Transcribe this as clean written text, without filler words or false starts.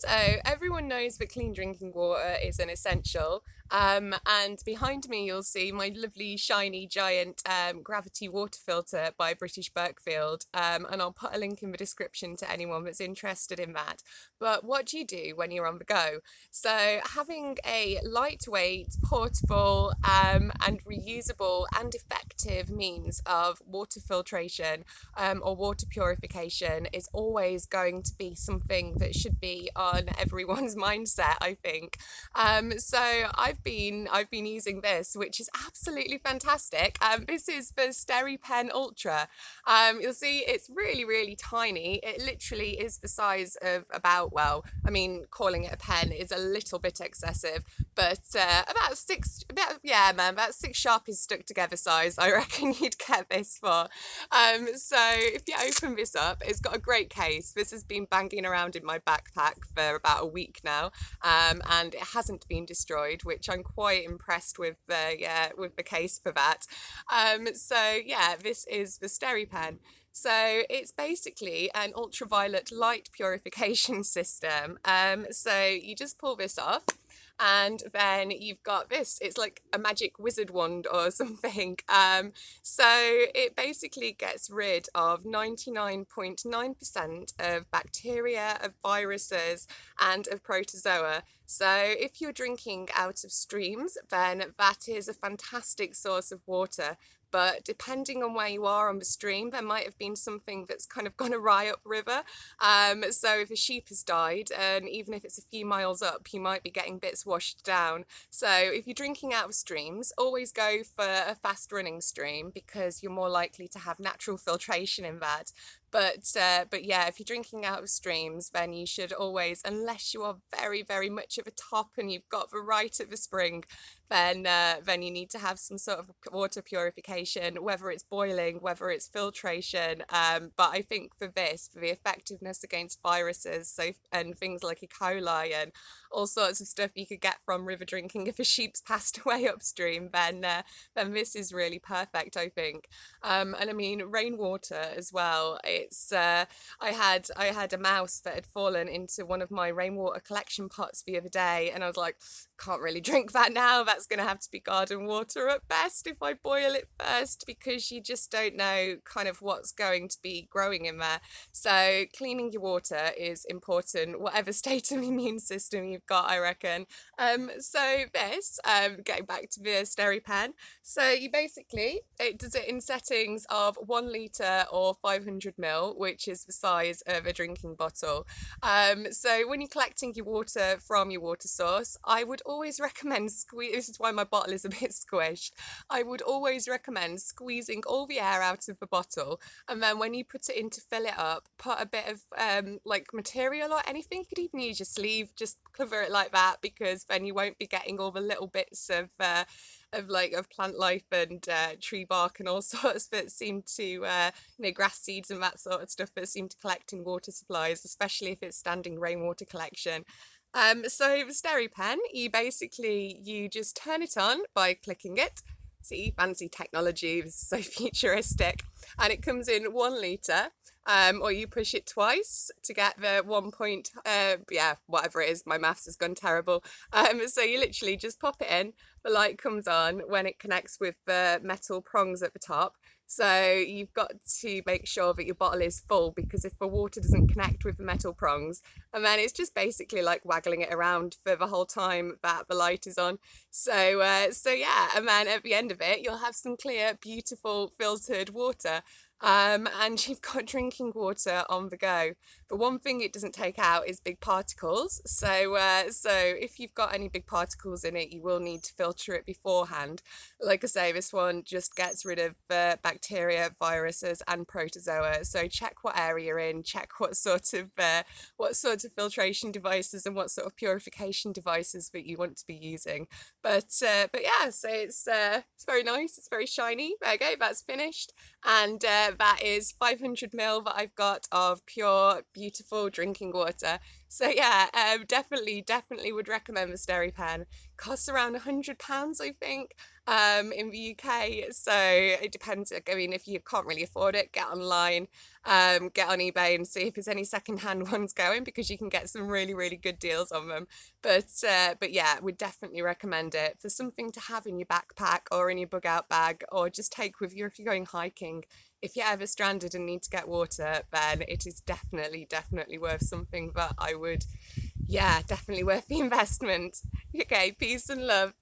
So everyone knows that clean drinking water is an essential. And behind me, you'll see my lovely, shiny, giant gravity water filter by British Berkfield. And I'll put a link in the description to anyone that's interested in that. But what do you do when you're on the go? So having a lightweight, portable, and reusable and effective means of water filtration or water purification is always going to be something that should be on everyone's mindset, I think. So I've been using this, which is absolutely fantastic. This is the SteriPen Ultra. You'll see it's really tiny. It literally is the size of about, well, I mean, calling it a pen is a little bit excessive, but about six Sharpies stuck together size, I reckon you'd get this for. So if you open this up, it's got a great case. This has been banging around in my backpack for about a week now, and it hasn't been destroyed, which I'm quite impressed with the case for that. So yeah, this is the SteriPen. So it's basically an ultraviolet light purification system. So you just pull this off, and then you've got this. It's like a magic wizard wand or something. So it basically gets rid of 99.9% of bacteria, of viruses, and of protozoa. So if you're drinking out of streams, then that is a fantastic source of water. But depending on where you are on the stream, there might have been something that's kind of gone awry upriver. So if a sheep has died, and even if it's a few miles up, you might be getting bits washed down. So if you're drinking out of streams, always go for a fast running stream because you're more likely to have natural filtration in that. But yeah, if you're drinking out of streams, then you should always, unless you are very much of a top and you've got the right of the spring, then you need to have some sort of water purification, whether it's boiling, whether it's filtration. But I think for this, for the effectiveness against viruses, so and things like E. coli and all sorts of stuff you could get from river drinking if a sheep's passed away upstream, then this is really perfect, I think. And I mean, rainwater as well. It's I had a mouse that had fallen into one of my rainwater collection pots the other day, and I was like, can't really drink that now. That's going to have to be garden water at best if I boil it first, because you just don't know kind of what's going to be growing in there. So cleaning your water is important, whatever state of immune system you've got, I reckon. So this, getting back to the SteriPen, so you basically, it does it in settings of 1 litre or 500 ml, which is the size of a drinking bottle. So when you're collecting your water from your water source, I would always recommend this is why my bottle is a bit squished. I would always recommend squeezing all the air out of the bottle, and then when you put it in to fill it up, put a bit of like material or anything. You could even use your sleeve, just cover it like that, because then you won't be getting all the little bits of plant life and tree bark and all sorts that seem to grass seeds and that sort of stuff that seem to collect in water supplies, especially if it's standing rainwater collection. So the SteriPen, you just turn it on by clicking it. See, fancy technology, this is so futuristic. And it comes in 1 litre, or you push it twice to get the 1 point, whatever it is, my maths has gone terrible. So you literally just pop it in, the light comes on when it connects with the metal prongs at the top. So you've got to make sure that your bottle is full, because if the water doesn't connect with the metal prongs, and then it's just basically like waggling it around for the whole time that the light is on. So yeah, and then at the end of it, you'll have some clear, beautiful filtered water. And you've got drinking water on the go. The one thing it doesn't take out is big particles. So if you've got any big particles in it, you will need to filter it beforehand. Like I say, this one just gets rid of bacteria, viruses, and protozoa. So check what area you're in. Check what sort of filtration devices and what sort of purification devices that you want to be using. But yeah, so it's very nice. It's very shiny. There you go. That's finished. And that is 500 ml that I've got of pure, beautiful drinking water. So yeah, definitely would recommend the SteriPen. costs around £100, I think, in the UK. So it depends. I mean, if you can't really afford it, get online, get on eBay and see if there's any secondhand ones going, because you can get some really, really good deals on them. But yeah, would definitely recommend it for something to have in your backpack or in your bug out bag, or just take with you if you're going hiking. If you're ever stranded and need to get water, then it is definitely, definitely worth something that I would, yeah, definitely worth the investment. Okay, peace and love.